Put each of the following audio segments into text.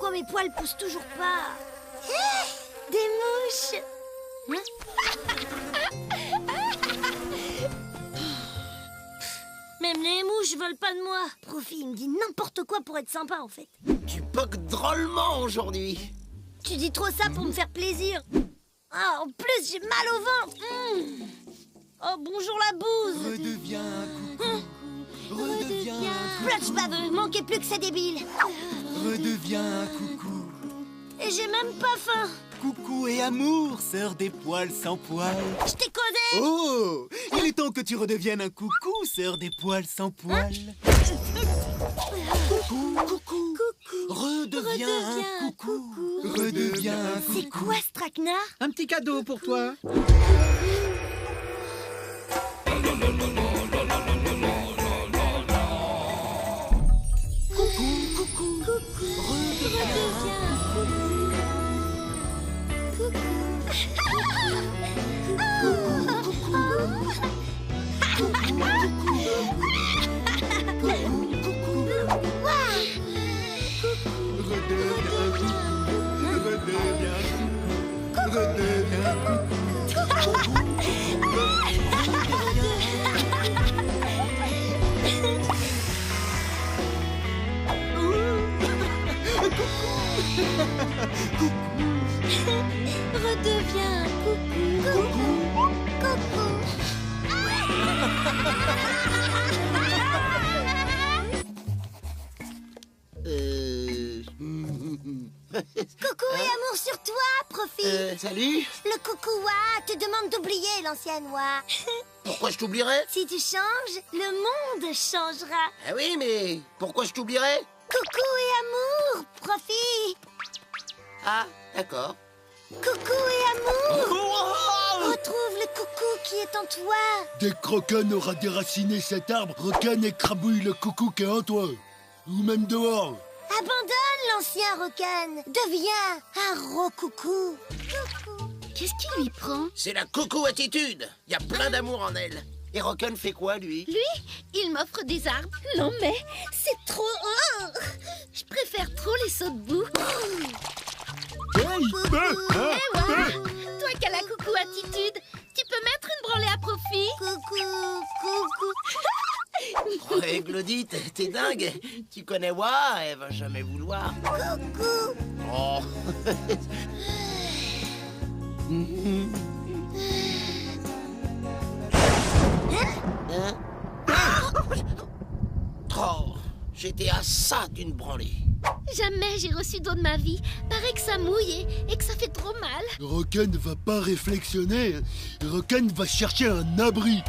pourquoi mes poils poussent toujours pas. Des mouches. Même les mouches veulent pas de moi. Profi, il me dit n'importe quoi pour être sympa en fait. Tu poques drôlement aujourd'hui. Tu dis trop ça pour me faire plaisir. Ah, en plus j'ai mal au ventre. Oh, bonjour la bouse. Redeviens coucou. Redeviens Plutch baveux, manquez plus que c'est débile. Redeviens coucou. Et j'ai même pas faim. Coucou et amour, sœur des poils sans poils. Je t'ai causé. Oh, il est temps que tu redeviennes un coucou, sœur des poils sans poils. Coucou, coucou, redeviens un coucou. Redeviens un coucou. C'est quoi ce traquenard? Un petit cadeau pour toi. Redeviens coucou. Coucou. Coucou et amour sur toi, Profi. Salut. Le coucou Wa te demande d'oublier l'ancienne Wa. Pourquoi je t'oublierais? Si tu changes, le monde changera. Ah oui, mais pourquoi je t'oublierais? Coucou et amour, Profi. Ah, d'accord. Coucou et amour. Retrouve le coucou qui est en toi. Dès que Roken aura déraciné cet arbre, Roken écrabouille le coucou qui est en toi. Ou même dehors. Abandonne l'ancien Roken. Deviens un rocoucou. Qu'est-ce qui lui prend? C'est la coucou attitude. Il y a plein d'amour en elle. Et Roken fait quoi, lui? Lui, il m'offre des arbres. Non mais, c'est trop... Oh, je préfère trop les sauts de boue. Eh ouais, toi qui as la coucou attitude, tu peux mettre une branlée à profit. Coucou. Oh, hey, Glodite, t'es dingue. Tu connais Wa, elle va jamais vouloir. Coucou. Oh. Hein? Oh, j'étais à ça d'une branlée. Jamais j'ai reçu d'eau de ma vie. Paraît que ça mouille et que ça fait trop mal. Roken va pas réflexionner. Roken va chercher un abri.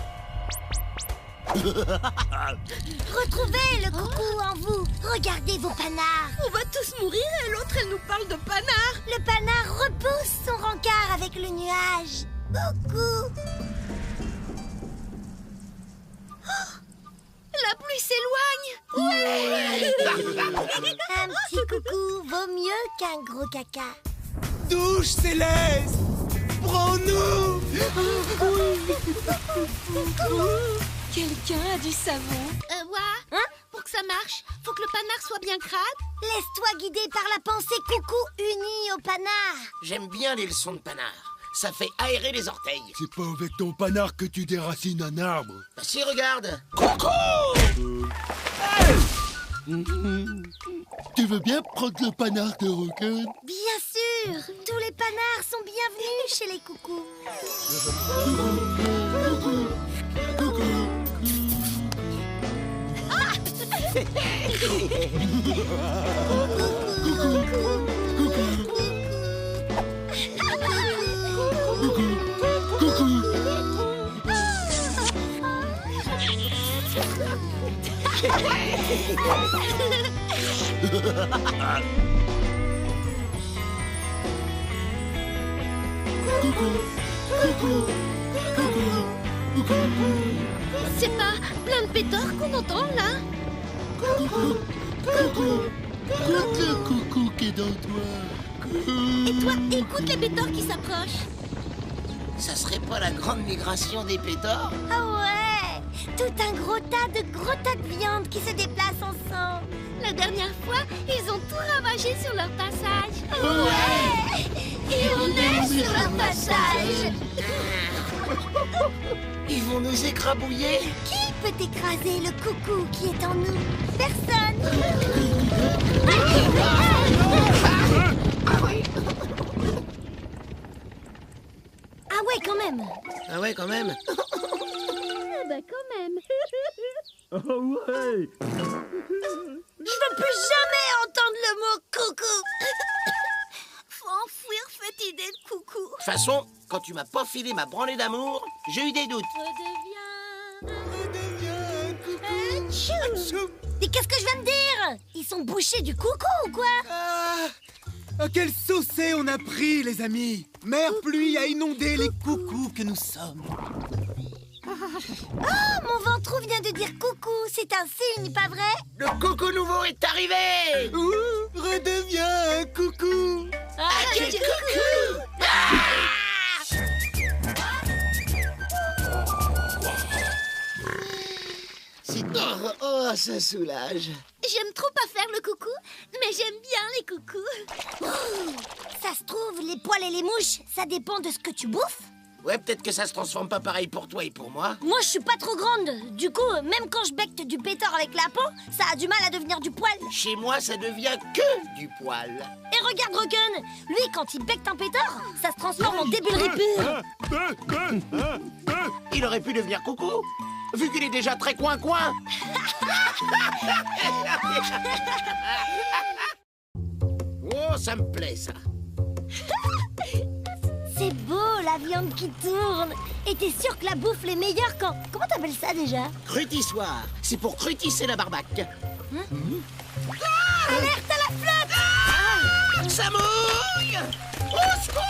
Retrouvez le coucou en vous. Regardez vos panards. On va tous mourir et l'autre elle nous parle de panard. Le panard repousse son rencard avec le nuage. Coucou. La pluie s'éloigne. Un petit coucou vaut mieux qu'un gros caca. Douche céleste, prends-nous. Quelqu'un a du savon. Ouais. Pour que ça marche, faut que le panard soit bien crade. Laisse-toi guider par la pensée coucou unie au panard. J'aime bien les leçons de panard. Ça fait aérer les orteils. C'est pas avec ton panard que tu déracines un arbre. Bah si, regarde. Coucou. Tu veux bien prendre le panard de Roken? Bien sûr, tous les panards sont bienvenus chez les coucous. C'est pas plein de pétards qu'on entend là? Écoute le coucou qui est dans toi. Et toi, écoute les pétards qui s'approchent. Ça serait pas la grande migration des pétards? Ah ouais, tout un gros tas de viande qui se déplacent ensemble. La dernière fois, ils ont tout ravagé sur leur passage. Ouais. Et on est sur leur passage. Ils vont nous écrabouiller. Qui peut écraser le coucou qui est en nous? Personne. Ah ouais, quand même. Ah ouais, quand même. Ah bah quand même. Ah ouais. Je veux plus jamais entendre le mot coucou. Faut enfouir cette idée de coucou. De toute façon, quand tu m'as pas filé ma branlée d'amour, j'ai eu des doutes. Mais qu'est-ce que je viens de dire? Ils sont bouchés du coucou ou quoi? Ah, quel saucé on a pris, les amis! Mère pluie a inondé les coucous que nous sommes. Oh, mon ventrou vient de dire coucou. C'est un signe, pas vrai? Le coucou nouveau est arrivé. Ouh, redeviens un coucou! Ah, quel coucou! Oh, ça soulage. J'aime trop pas faire le coucou, mais j'aime bien les coucous. Ça se trouve, les poils et les mouches, ça dépend de ce que tu bouffes. Ouais, peut-être que ça se transforme pas pareil pour toi et pour moi. Moi, je suis pas trop grande. Du coup, même quand je becte du pétard avec la peau, ça a du mal à devenir du poil. Chez moi, ça devient que du poil. Et regarde Rocken, lui, quand il becte un pétard, ça se transforme en débilerie pure. Il aurait pu devenir coucou, vu qu'il est déjà très coin-coin. Oh, ça me plaît, ça. C'est beau, la viande qui tourne. Et t'es sûr que la bouffe est meilleure quand... Comment t'appelles ça déjà? Crutissoir, c'est pour crutisser la barbaque. Alerte à la flotte! Ça mouille! Au secours!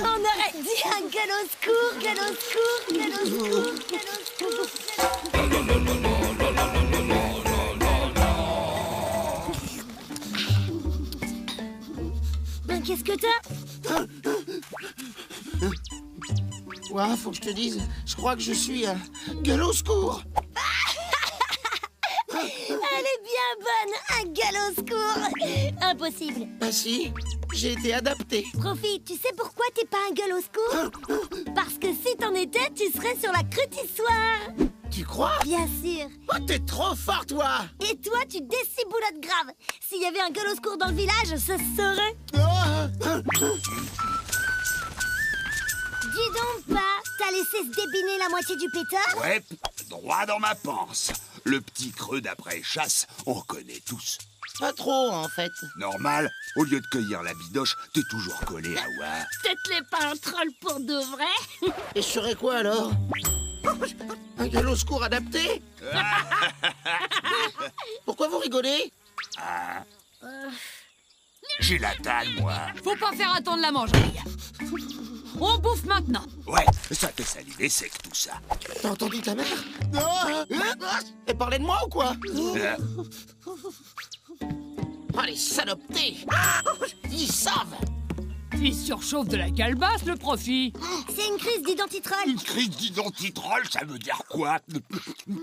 On aurait dit un gueule au secours, gueule au secours, gueule au secours, gueule au secours. Ben, qu'est-ce que t'as? Ouais, faut que je te dise, je crois que je suis gueule au secours. Elle est bien bonne, un gueule au secours. Impossible. Bah si, j'ai été adapté. Profi, tu sais pourquoi t'es pas un gueule au secours? Parce que si t'en étais, tu serais sur la crutissoire. Tu crois? Bien sûr. Oh, t'es trop fort, toi! Et toi, tu déciboulottes grave. S'il y avait un gueule au secours dans le village, ça se saurait. Dis donc pas, t'as laissé se débiner la moitié du pétard? Ouais, droit dans ma panse. Le petit creux d'après-chasse, on connaît tous. Pas trop, en fait. Normal, au lieu de cueillir la bidoche, t'es toujours collé à Wa. Peut-être les pas un troll pour de vrai. Et je serais quoi, alors? Un gueule au secours adapté? Pourquoi vous rigolez? J'ai la dalle, moi. Faut pas faire attendre la mangerie. On bouffe maintenant. Ouais, ça fait saliver sec tout ça. T'as entendu ta mère? Elle parlait de moi ou quoi? Oh, les salopetés! Ils savent! Il surchauffe de la calebasse, le Profi. C'est une crise d'identitroll. Une crise d'identitroll, ça veut dire quoi?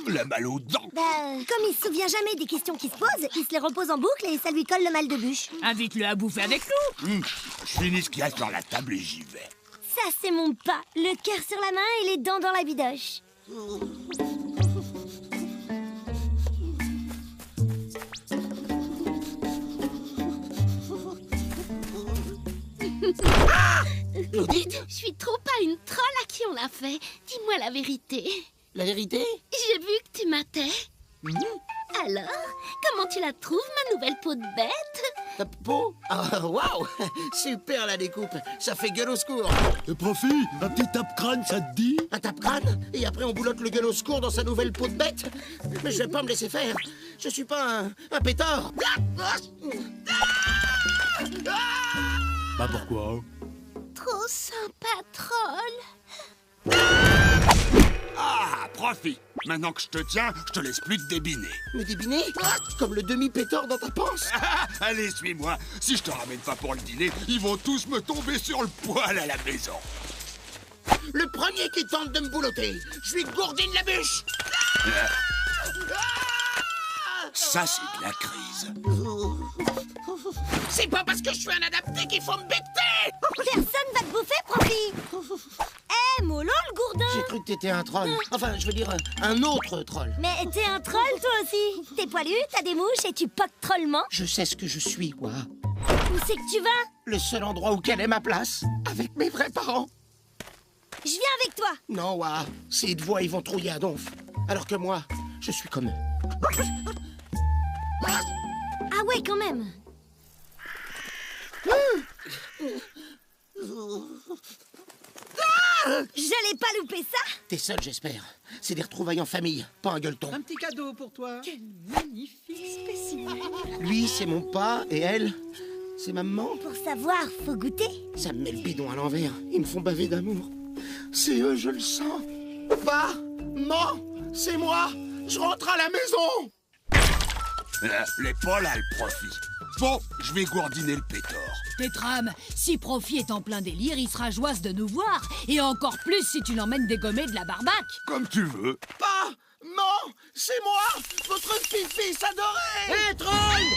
La mal aux dents. Bah, comme il se souvient jamais des questions qui se posent, il se les repose en boucle et ça lui colle le mal de bûche. Invite-le à bouffer avec nous. Je finis ce qu'il y a sur la table et j'y vais. Ça, c'est mon pas. Le cœur sur la main et les dents dans la bidoche. Claudette? Je suis trop pas une troll à qui on l'a fait. Dis-moi la vérité. La vérité? J'ai vu que tu matais. Alors, comment tu la trouves, ma nouvelle peau de bête? Ta peau? Ah, waouh! Super la découpe! Ça fait gueule au secours! Profi, un petit tape-crâne, ça te dit? Un tape-crâne? Et après on boulotte le gueule au secours dans sa nouvelle peau de bête? Mais je vais pas me laisser faire! Je suis pas un pétard! Bah pourquoi? Trop sympa, troll. Ah, profite. Maintenant que je te tiens, je te laisse plus te débiner. Me débiner? Comme le demi-pétard dans ta panse? Allez, suis-moi. Si je te ramène pas pour le dîner, ils vont tous me tomber sur le poil à la maison. Le premier qui tente de me boulotter, je lui gourdine la bûche! Ça, c'est de la crise. C'est pas parce que je suis un adapté qu'il faut me becter. Personne va te bouffer, Profi. Hé, mollo le gourdin. J'ai cru que t'étais un troll. Enfin, je veux dire, un autre troll. Mais t'es un troll, toi aussi. T'es poilu, t'as des mouches et tu poques trollement. Je sais ce que je suis, quoi. Où c'est que tu vas? Le seul endroit où quelle est ma place, avec mes vrais parents. Je viens avec toi. Non, wa, ces deux voix, ils vont trouiller à donf. Alors que moi, je suis comme eux. Ah ouais, quand même. J'allais pas louper ça. T'es seul, j'espère. C'est des retrouvailles en famille, pas un gueuleton. Un petit cadeau pour toi. Quel magnifique spécimen. Lui, c'est mon pas, et elle, c'est ma maman. Pour savoir, faut goûter. Ça me met le bidon à l'envers. Ils me font baver d'amour. C'est eux, je le sens. Pas, maman, c'est moi. Je rentre à la maison. L'épaule a le profit. Bon, je vais gourdiner le pétor. Tétram, si Profi est en plein délire, il sera joyeux de nous voir. Et encore plus si tu l'emmènes dégommer de la barbaque. Comme tu veux. Pas, maman, c'est moi, votre fils adoré. Hé, troll!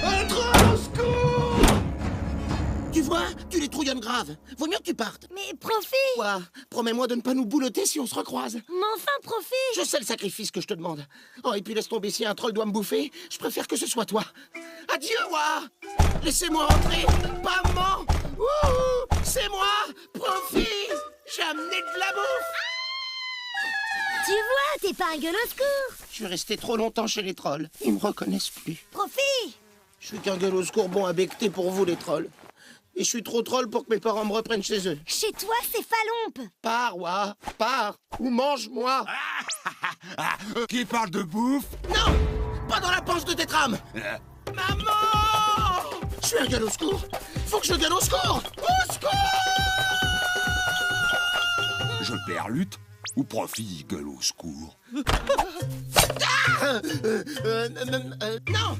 Un troll, au secours! Tu vois, tu les trouillonnes grave. Vaut mieux que tu partes. Mais Profi. Quoi? Promets-moi de ne pas nous boulotter si on se recroise. Mais enfin, Profi. Je sais le sacrifice que je te demande. Oh, et puis laisse tomber, si un troll doit me bouffer, je préfère que ce soit toi. Adieu, Wa! Laissez-moi rentrer! Pas maman! Wouhou! C'est moi! Profi! J'ai amené de la bouffe! Tu vois, t'es pas un gueule au secours. Je suis resté trop longtemps chez les trolls. Ils me reconnaissent plus. Profi. Je suis qu'un gueule au secours bon à becter pour vous, les trolls. Et je suis trop troll pour que mes parents me reprennent chez eux. Chez toi, c'est Falompe. Pars, Wa! Pars! Ou mange-moi! Qui parle de bouffe? Non! Pas dans la panse de Tétram! Maman! Je suis un gueule au secours! Faut que je gueule au secours! Au secours! Je perds lutte ou Profi gueule au secours? Non!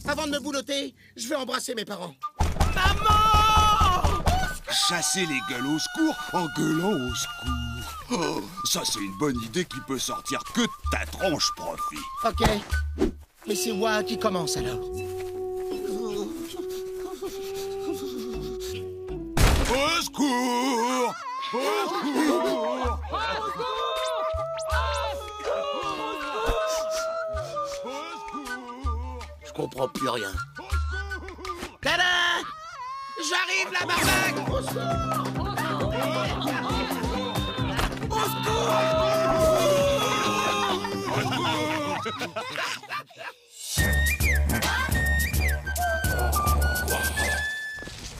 Avant de me boulotter, je vais embrasser mes parents. Maman! Chasser les gueules au secours en gueulant au secours. Oh, ça, c'est une bonne idée qui peut sortir que de ta tronche, Profi. Ok. Mais c'est Wa qui commence alors. Au secours! Au secours! Je comprends plus rien. Tada! J'arrive, la barbaque! Au secours! Au secours!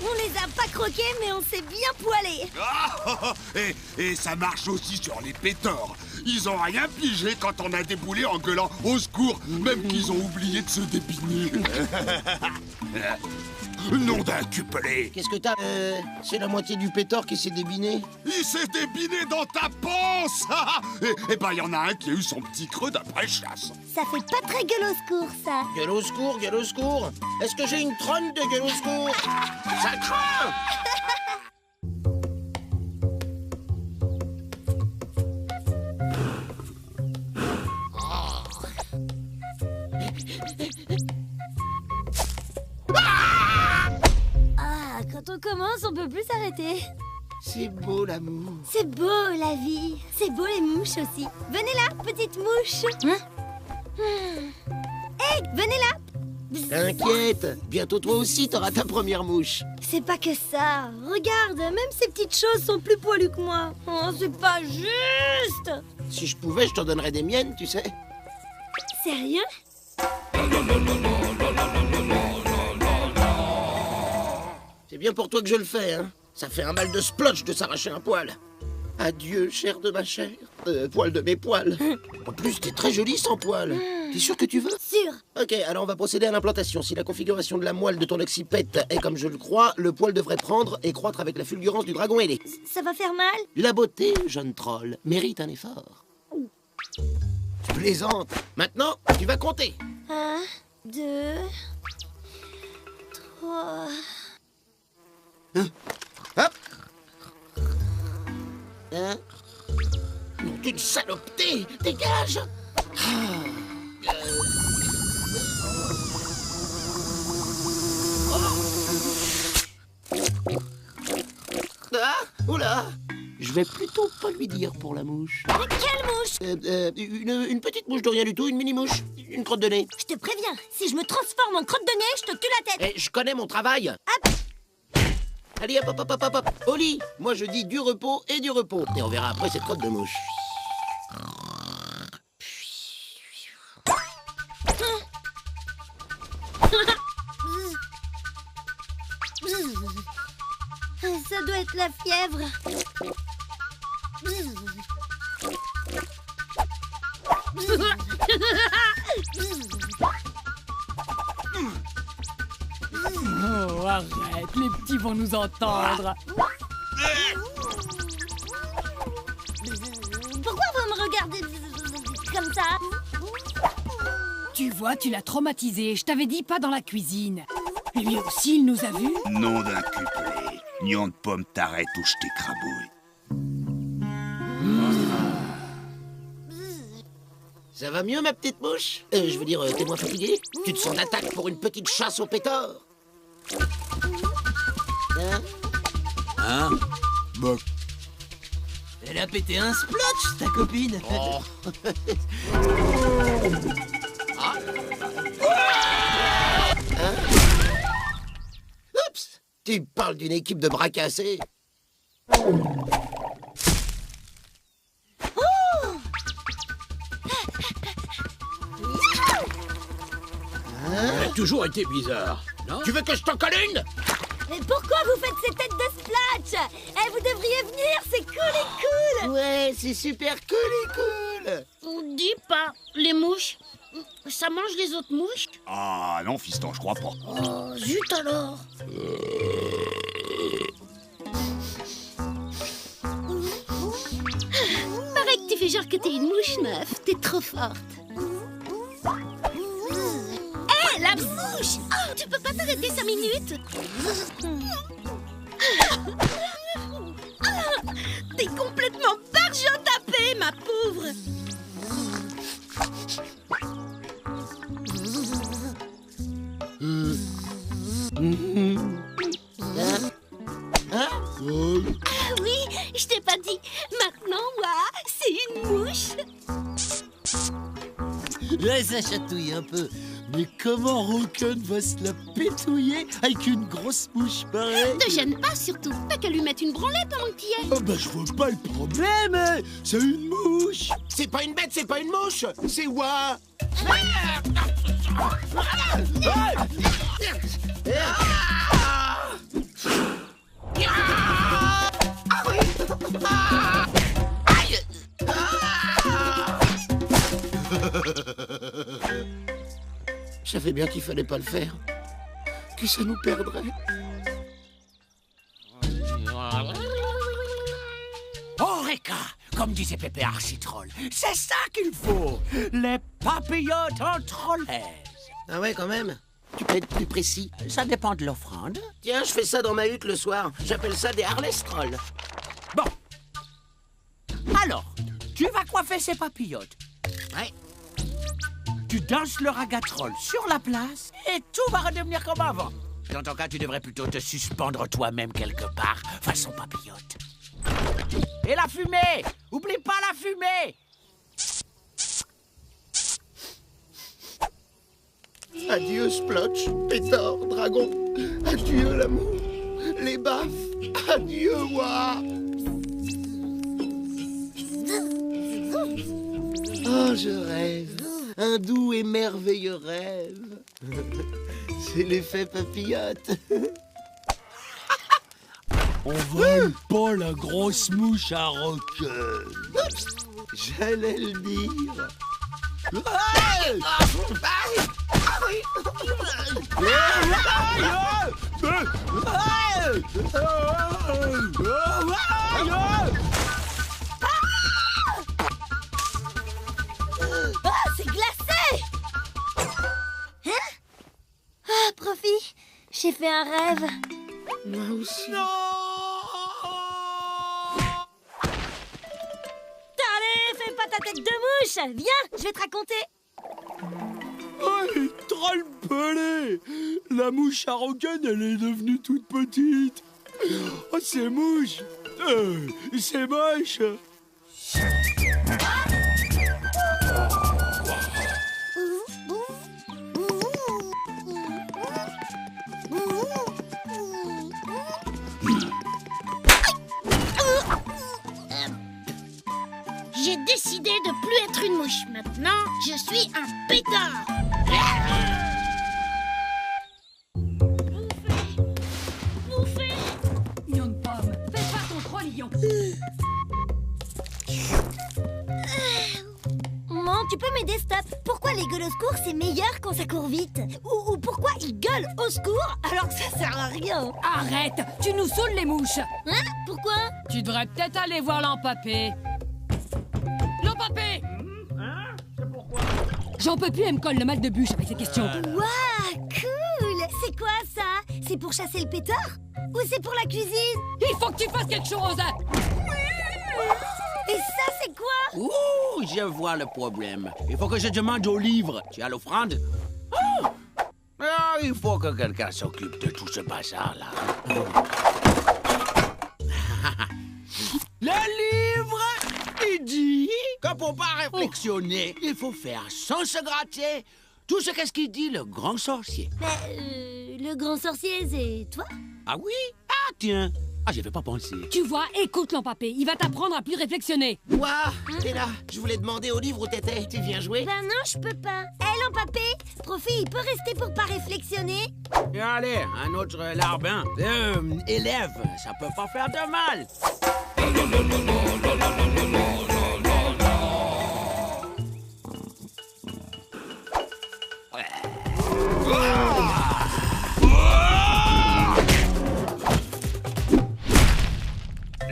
On les a pas croqués, mais on s'est bien poilés. Ah, et ça marche aussi sur les pétors. Ils ont rien pigé quand on a déboulé en gueulant au secours, même qu'ils ont oublié de se débiner. Nom d'un cuplé. Qu'est-ce que t'as? C'est la moitié du pétard qui s'est débiné. Il s'est débiné dans ta panse. Et ben, il y en a un qui a eu son petit creux d'après-chasse. Ça fait pas très gueule au secours, ça. Gueule au secours, gueule au secours. Est-ce que j'ai une tronne de gueule au secours? Ça craint! Ah, quand on commence, on peut plus s'arrêter. C'est beau l'amour. C'est beau, la vie. C'est beau, les mouches aussi. Venez là, petite mouche. Hé, venez là. T'inquiète, bientôt toi aussi t'auras ta première mouche. C'est pas que ça. Regarde, même ces petites choses sont plus poilues que moi. Oh, c'est pas juste. Si je pouvais, je t'en donnerais des miennes, tu sais. Sérieux? C'est bien pour toi que je le fais, hein. Ça fait un mal de splotch de s'arracher un poil. Adieu, chair de ma chair, poil de mes poils. En plus, t'es très jolie sans poil. T'es sûr que tu veux? Sûr. Ok, alors on va procéder à l'implantation. Si la configuration de la moelle de ton occipète est comme je le crois, le poil devrait prendre et croître avec la fulgurance du dragon ailé. Ça va faire mal? La beauté, jeune troll, mérite un effort. Je plaisante. Maintenant, tu vas compter. 1, 2, 3... Hop. 1. Non, une salopeté. Dégage. Ah, oula. Je vais plutôt pas lui dire pour la mouche. Quelle mouche? Une petite mouche de rien du tout, une mini-mouche, une crotte de nez. Je te préviens, si je me transforme en crotte de nez, je te tue la tête. Je connais mon travail. Hop. Allez, hop, hop, hop, hop, hop. Au lit. Moi, je dis du repos et du repos. Et on verra après cette crotte de mouche. Ça doit être la fièvre. Oh, arrête, les petits vont nous entendre. Pourquoi vous me regardez comme ça? Tu vois, tu l'as traumatisé. Je t'avais dit pas dans la cuisine. Lui aussi, il nous a vus. Nom d'un cuplé. Nion de pomme t'arrête ou je t'écrabouille. Ça va mieux, ma petite mouche? Je veux dire, t'es moins fatigué? Tu te sens d'attaque pour une petite chasse au pétard? Hein? Bah. Elle a pété un splotch, ta copine. Oh. Ah. Hein? Oups! Tu parles d'une équipe de bras cassés? Elle a toujours été bizarre, non? Tu veux que je t'en colle une? Mais pourquoi vous faites ces têtes de splatch? Eh, vous devriez venir, c'est cool et cool. Ouais, c'est super cool et cool. On dit pas, les mouches, ça mange les autres mouches? Ah non, fiston, je crois pas. Oh, zut alors. Pareil que tu fais genre que t'es une mouche, meuf. T'es trop forte. Hé, la mouche! Oh, tu peux pas t'arrêter 5 minutes? T'es complètement barjotapée, ma pauvre. Ah oui, je t'ai pas dit. Maintenant, moi, c'est une mouche. Ouais, ça chatouille un peu. Mais comment Roken va se la pétouiller avec une grosse mouche pareille? Te gêne pas, surtout. T'as qu'à lui mettre une branlette pendant que t'y es. Oh bah je vois pas le problème. C'est une mouche. C'est pas une bête, c'est pas une mouche. C'est moi. Je savais bien qu'il fallait pas le faire, que ça nous perdrait. Eureka! Comme disait Pépé Architroll, c'est ça qu'il faut! Les papillotes en trollaises! Ah ouais, quand même. Tu peux être plus précis. Ça dépend de l'offrande. Tiens, je fais ça dans ma hutte le soir. J'appelle ça des harlestrolls. Bon. Alors, tu vas coiffer ces papillotes. Ouais. Tu danses le ragatroll sur la place et tout va redevenir comme avant. Dans ton cas, tu devrais plutôt te suspendre toi-même quelque part, façon papillote. Et la fumée! Oublie pas la fumée! Adieu, Splotch, pétard, dragon. Adieu, l'amour. Les baffes. Adieu, Wa. Oh, je rêve. Un doux et merveilleux rêve. C'est l'effet papillote. On vole pas la grosse mouche à Roken. Oups, j'allais le dire. Ah, c'est glacé! Hein? Ah, Profi, j'ai fait un rêve. Moi aussi. Allez, fais tête de mouche. Viens, je vais te raconter. Oh, les trolls pelés! La mouche à Rogan, elle est devenue toute petite. Oh, c'est mouche! C'est moche! J'ai décidé de plus être une mouche. Maintenant, je suis un pétard. Bouffez. Lion de pomme, fais pas ton troll, lion. Maman, tu peux m'aider, stop? Pourquoi les gueules au secours, c'est meilleur quand ça court vite? Ou pourquoi ils gueulent au secours alors que ça sert à rien? Arrête, tu nous saoules les mouches. Hein? Pourquoi? Tu devrais peut-être aller voir l'empapé. L'empapé! Hein? C'est pourquoi? J'en peux plus, elle me colle le mal de bûche avec ces questions. Waouh, cool! C'est quoi ça? C'est pour chasser le pétard? Ou c'est pour la cuisine? Il faut que tu fasses quelque chose. Et ça, c'est quoi? Ouh, je vois le problème. Il faut que je demande au livre. Tu as l'offrande? Il faut que quelqu'un s'occupe de tout ce bazar-là. Le livre, il dit que pour pas réflexionner, il faut faire sans se gratter tout ce qu'est-ce qu'il dit le grand sorcier. Le grand sorcier, c'est toi? Ah oui? Ah tiens. Ah, j'y avais pas pensé. Tu vois, écoute l'empapé, il va t'apprendre à plus réflexionner. Ouah, t'es là. Je voulais demander au livre où t'étais. Tu viens jouer? Ben non, je peux pas. Hé, l'empapé, Profi, il peut rester pour pas réflexionner? Et allez, un autre larbin. Élève, ça peut pas faire de mal.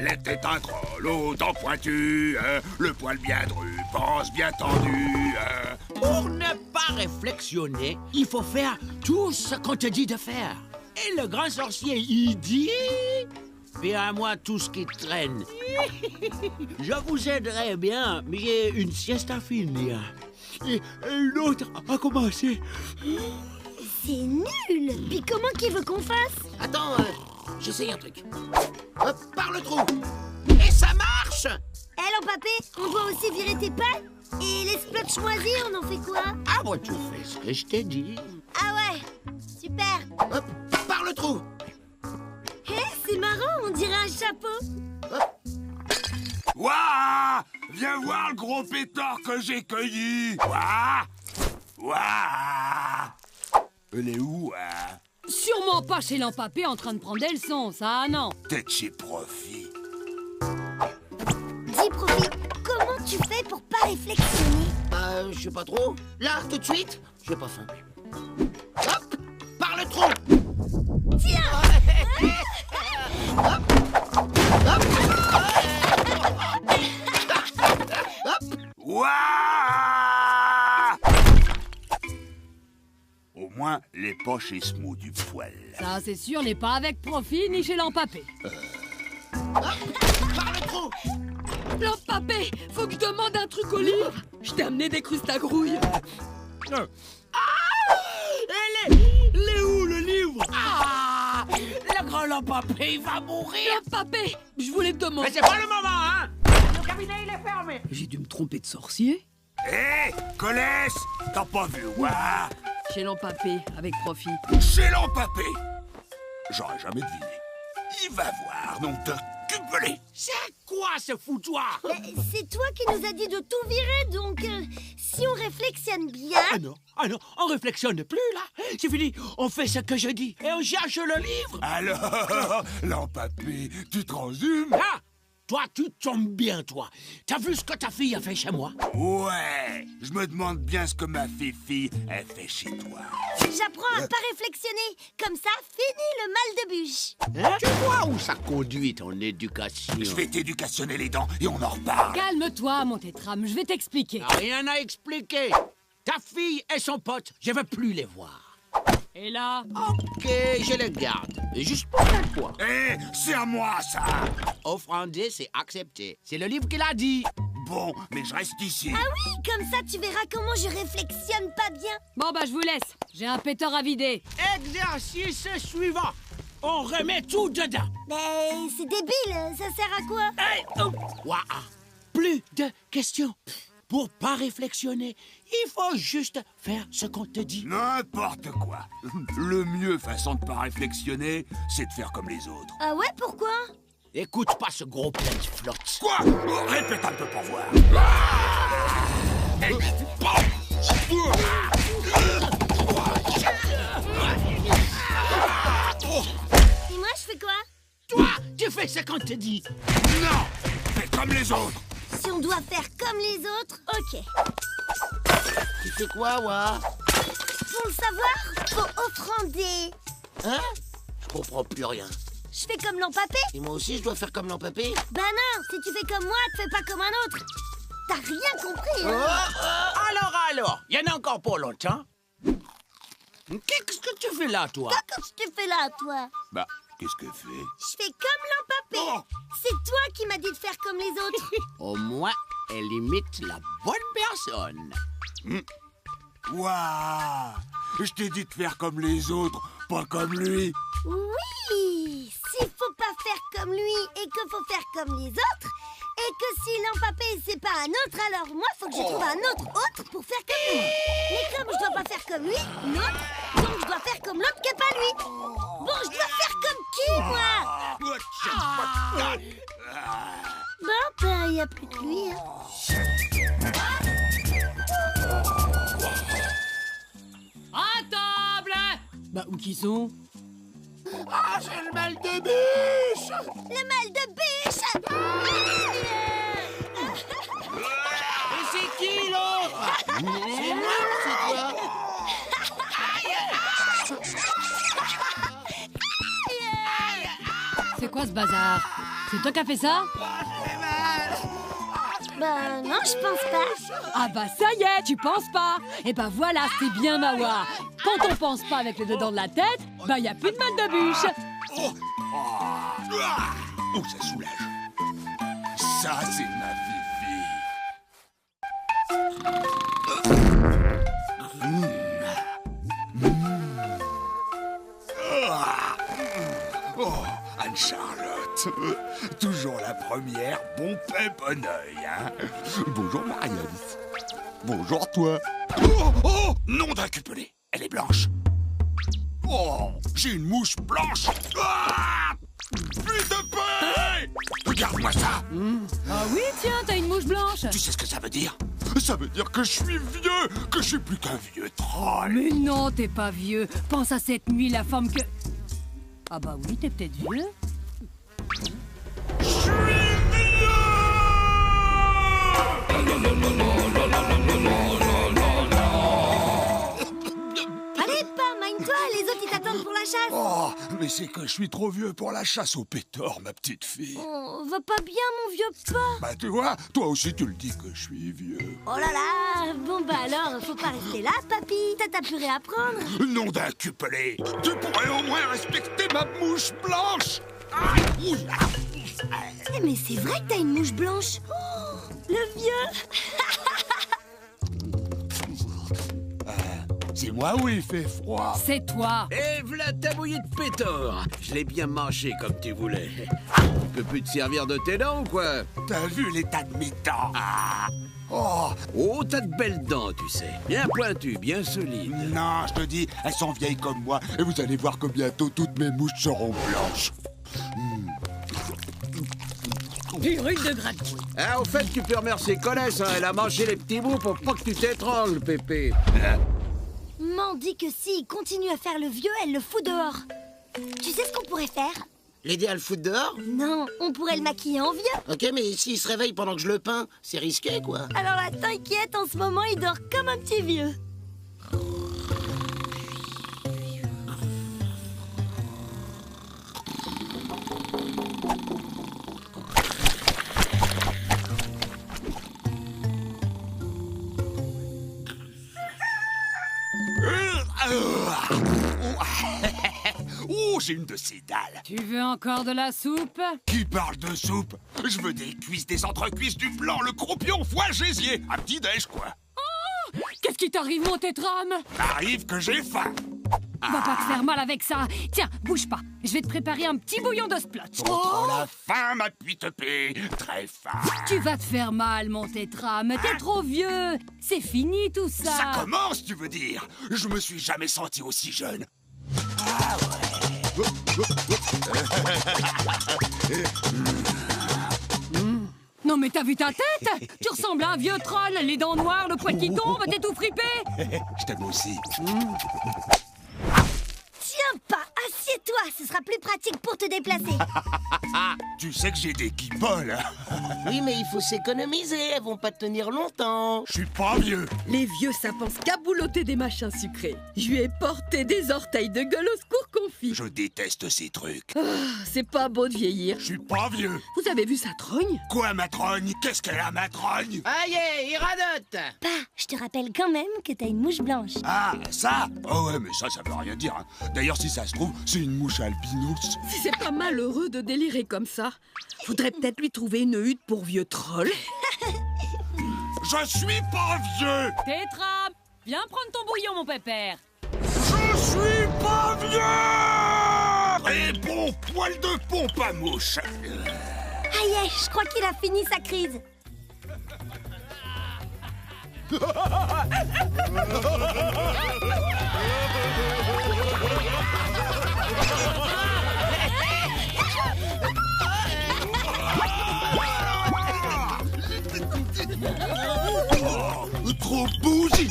Les têtes un troll, aux dents pointues, le poil bien dru, pense bien tendu. Pour ne pas réflexionner, il faut faire tout ce qu'on te dit de faire. Et le grand sorcier, il dit... Fais à moi tout ce qui traîne. Je vous aiderai bien, mais j'ai une sieste à finir. Et une autre à commencer. C'est nul! Puis comment qu'il veut qu'on fasse? Attends, j'essaye un truc. Hop, par le trou. Et ça marche! Hé, l'empapé, on doit aussi virer tes pattes? Et les splots choisis, on en fait quoi? Ah bon, tu fais ce que je t'ai dit. Ah ouais, super! Hop, par le trou. Hé, c'est marrant, on dirait un chapeau! Hop. Ouah! Viens voir le gros pétard que j'ai cueilli. Ouah! Ouah! Elle est où, hein? Sûrement pas chez l'empapé en train de prendre des leçons, ça, non. Peut-être chez Profi. Dis, Profi, comment tu fais pour pas réflexionner? Je sais pas trop. Là, tout de suite? J'ai pas faim. Hop, par le trou. Tiens! Hop, hop, hop. Ouah! Au moins, les poches et smooth du poil. Ça, c'est sûr, n'est pas avec Profi ni chez l'empapé. Par le trou. L'empapé, faut que je demande un truc au livre. Je t'ai amené des crustes à grouille. Elle est où, le livre? Ah! Le grand l'empapé, il va mourir. L'empapé, je voulais te demander... Mais c'est pas le moment, hein? Le cabinet, il est fermé. J'ai dû me tromper de sorcier? Hé, Colès, t'as pas vu, ouah? Chez l'empapé, avec Profi. Chez l'empapé. J'aurais jamais deviné. Il va voir, donc de cupeler. C'est quoi ce foutoir? C'est toi qui nous as dit de tout virer, donc si on réflexionne bien... Ah non, on réflexionne plus, là. C'est fini, on fait ce que je dis et on cherche le livre. Alors, l'empapé, tu transhumes? Ah! Toi, tu tombes bien, toi. T'as vu ce que ta fille a fait chez moi? Ouais, je me demande bien ce que ma fille a fait chez toi. J'apprends à pas réflexionner. Comme ça, fini le mal de bûche. Hein? Tu vois où ça conduit ton éducation? Je vais t'éducationner les dents et on en reparle. Calme-toi, mon tétrame, je vais t'expliquer. Rien à expliquer. Ta fille et son pote, je veux plus les voir. Et là? Ok, je les garde. Et juste pour cette fois. Hé, c'est à moi, ça. Offrandé, c'est accepté. C'est le livre qui l'a dit. bon, mais je reste ici. Ah oui, comme ça tu verras comment je réflexionne pas bien. Bon, bah, je vous laisse. J'ai un pétard à vider. Exercice suivant. On remet tout dedans. Mais c'est débile, ça sert à quoi? Hey, oh. Ouah. Plus de questions. Pour pas réflexionner, il faut juste faire ce qu'on te dit. N'importe quoi. Le mieux façon de pas réflexionner, c'est de faire comme les autres. Ah ouais, pourquoi? Écoute pas ce gros plein de flotte. Quoi? Répète un peu pour voir. Et moi, je fais quoi? Toi, tu fais ce qu'on te dit. Non! Fais comme les autres. Si on doit faire comme les autres, ok. Tu fais quoi, Wa? Pour le savoir, faut offrander. Hein? Je comprends plus rien. Je fais comme l'empapé? Et moi aussi, je dois faire comme l'empapé? Bah non, si tu fais comme moi, te fais pas comme un autre. T'as rien compris, hein? Alors, il y en a encore pas longtemps. Qu'est-ce que tu fais là, toi? Qu'est-ce que tu fais là, toi? Bah, qu'est-ce que fait? Je fais comme l'empapé. Oh. C'est toi qui m'as dit de faire comme les autres. Au moins, elle imite la bonne personne. Waouh! Je t'ai dit de faire comme les autres, pas comme lui. Oui, s'il faut pas faire comme lui et qu'il faut faire comme les autres, et que si l'empapé c'est pas un autre, alors moi faut que je trouve un autre pour faire comme lui. Mais comme je dois pas faire comme lui, l'autre, donc je dois faire comme l'autre qui est pas lui. Bon, je dois faire comme qui, moi? Bon, ben, y a plus que lui, hein. À table! Bah, où qu'ils sont? Ah, j'ai le mal de bûche! Le mal de bûche! Et c'est qui, l'autre? C'est moi, c'est toi? C'est quoi ce bazar? C'est toi qui as fait ça? Ben non, je pense pas. Ah bah ça y est, tu penses pas? Et bah voilà, c'est bien Mawa. Quand on pense pas avec les deux dents de la tête, bah y a plus de mal de bûche. Oh, ça soulage. Ça, c'est ma fifi. Oh, Anne-Charlotte. Toujours la première, bon paix, bon oeil, hein. Bonjour, Marianne. Bonjour, toi. Oh, oh, nom d'un cupelé. Elle est blanche. Oh, j'ai une mouche blanche. Ah, plus de paix. Regarde-moi ça. Ah oui, tiens, t'as une mouche blanche. Tu sais ce que ça veut dire? Ça veut dire que je suis vieux, que je suis plus qu'un vieux troll. Mais non, t'es pas vieux. Pense à cette nuit, la femme que... Ah bah oui, t'es peut-être vieux. Je suis vieux. Allez, pas, mine-toi, les autres ils t'attendent pour la chasse. Oh, mais c'est que je suis trop vieux pour la chasse au pétard, ma petite fille. Oh, va pas bien, mon vieux pas. Bah tu vois, toi aussi tu le dis que je suis vieux. Oh là là. Bon bah alors, faut pas rester là, papy. T'as plus rien à apprendre. Nom d'un cupelé. Tu pourrais au moins respecter ma mouche blanche. Eh, mais c'est vrai que t'as une mouche blanche. Oh, le vieux. C'est moi ou il fait froid? C'est toi. Et v'là ta bouillie de pétard. Je l'ai bien mangé comme tu voulais. Tu peux plus te servir de tes dents ou quoi? T'as vu l'état de mes dents? Oh, t'as de belles dents, tu sais. Bien pointues, bien solides. Non, je te dis, elles sont vieilles comme moi. Et vous allez voir que bientôt toutes mes mouches seront blanches. Purée de gratouille. Ah, au fait, tu peux remercier Colès, hein. Elle a mangé les petits bouts pour pas que tu t'étrangles, Pépé. Maman dit que s'il continue à faire le vieux, elle le fout dehors. Tu sais ce qu'on pourrait faire? L'aider à le foutre dehors? Non, on pourrait le maquiller en vieux. Ok, mais s'il se réveille pendant que je le peins, c'est risqué, quoi. Alors là, t'inquiète, en ce moment, il dort comme un petit vieux. Oh, manger une de ces dalles. Tu veux encore de la soupe? Qui parle de soupe? Je veux des cuisses, des entrecuisses, du blanc, le croupion, foie gésier. Un petit déj, quoi. Qu'est-ce qui t'arrive, mon tétrame? Arrive que j'ai faim. Va pas te faire mal avec ça. Tiens, bouge pas. Je vais te préparer un petit bouillon de splotch. Trop la faim, ma petite paix. Très faim. Tu vas te faire mal, mon tétrame. T'es trop vieux. C'est fini tout ça. Ça commence, tu veux dire? Je me suis jamais senti aussi jeune. Ah ouais. Non mais t'as vu ta tête? Tu ressembles à un vieux troll, les dents noires, le poil qui tombe, t'es tout fripé. Je t'aime aussi. Tiens pas, assieds-toi, ce sera plus pratique pour te déplacer. Tu sais que j'ai des guiboles. Oui, mais il faut s'économiser, elles vont pas tenir longtemps. Je suis pas vieux. Les vieux, ça pense qu'à boulotter des machins sucrés. Je lui ai porté des orteils de gueule au secours confit. Je déteste ces trucs. Ah, c'est pas beau de vieillir. Je suis pas vieux. Vous avez vu sa trogne? Quoi, ma trogne? Qu'est-ce qu'elle a, ma trogne? Aïe, il radote. Pa, je te rappelle quand même que t'as une mouche blanche. Ah, ça? Oh ouais, mais ça veut rien dire. Hein. D'ailleurs, si ça se trouve, c'est une mouche albinos. Si c'est pas malheureux de délirer comme ça, faudrait peut-être lui trouver une hutte pour vieux troll. Je suis pas vieux. Tétrame, viens prendre ton bouillon, mon pépère. Je suis pas vieux. Et bon poil de pompe à mouche. Aïe, je crois qu'il a fini sa crise. Trop bougie.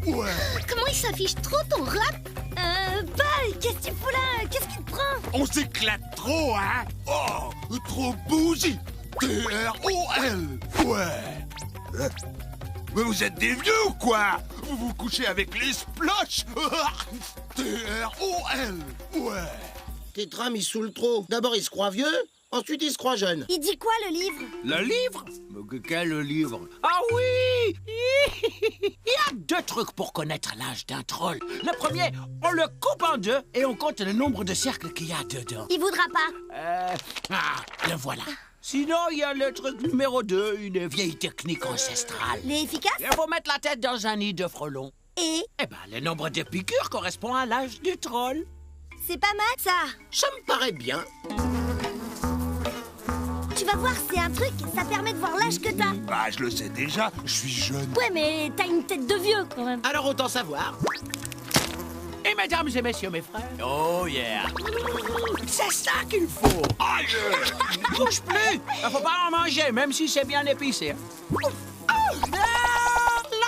Ouais. Comment il s'affiche trop ton rap? Pa, qu'est-ce que tu fous là? Qu'est-ce qui te prend? On s'éclate trop, hein? Oh, trop bougie. T-R-O-L. Ouais. Mais vous êtes des vieux ou quoi? Vous vous couchez avec les sploches. T-R-O-L. Ouais. Tétrame, il saoule trop. D'abord, il se croit vieux, ensuite, il se croit jeune. Il dit quoi, le livre? Le livre? Quel livre? Ah oui! Il y a 2 trucs pour connaître l'âge d'un troll. Le premier, on le coupe en 2 et on compte le nombre de cercles qu'il y a dedans. Il voudra pas. Le voilà. Sinon, il y a le truc numéro 2, une vieille technique ancestrale. Il est efficace? Il faut mettre la tête dans un nid de frelons. Et? Eh ben, le nombre de piqûres correspond à l'âge du troll. C'est pas mal, ça. Ça me paraît bien. Tu vas voir, c'est un truc, ça permet de voir l'âge que t'as. Bah, je le sais déjà, je suis jeune. Ouais, mais t'as une tête de vieux, quand même. Alors, autant savoir. Et mesdames et messieurs, mes frères. Oh yeah! C'est ça qu'il faut! Aïe! Bouge plus! Faut pas en manger, même si c'est bien épicé.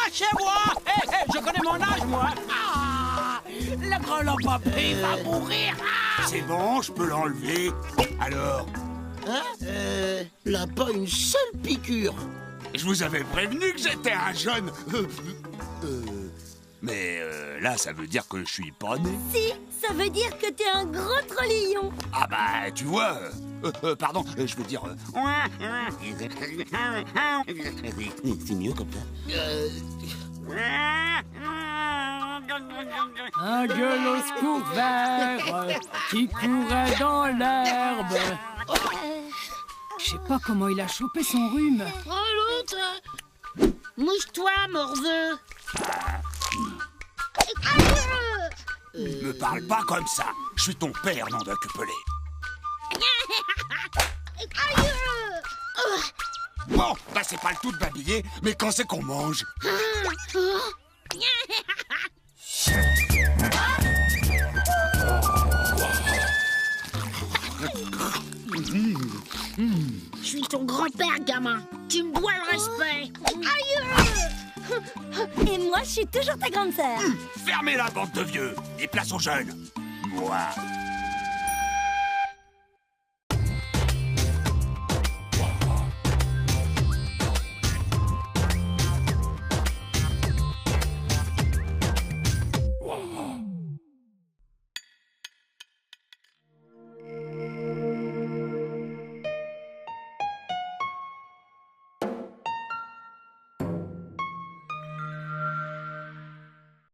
Lâchez-moi! Hé, je connais mon âge, moi! Le grand lopapé va mourir! C'est bon, je peux l'enlever. Alors? Hein? Là, pas une seule piqûre. Je vous avais prévenu que j'étais un jeune. Mais là, ça veut dire que je suis pas né. Si, ça veut dire que t'es un gros trollillon. Ah bah, tu vois... pardon, je veux dire... C'est mieux comme ça. Un gueule au secours vert qui courait dans l'herbe. Je sais pas comment il a chopé son rhume. Oh, l'autre! Mouche-toi, morveux! Me parle pas comme ça. Je suis ton père, nom d'un cupelé. Bon, bah c'est pas le tout de babiller, mais quand c'est qu'on mange? Je suis ton grand-père, gamin. Tu me dois le respect. Aïe! Et moi, je suis toujours ta grande sœur. Fermez la bande de vieux et place aux jeunes. Moi,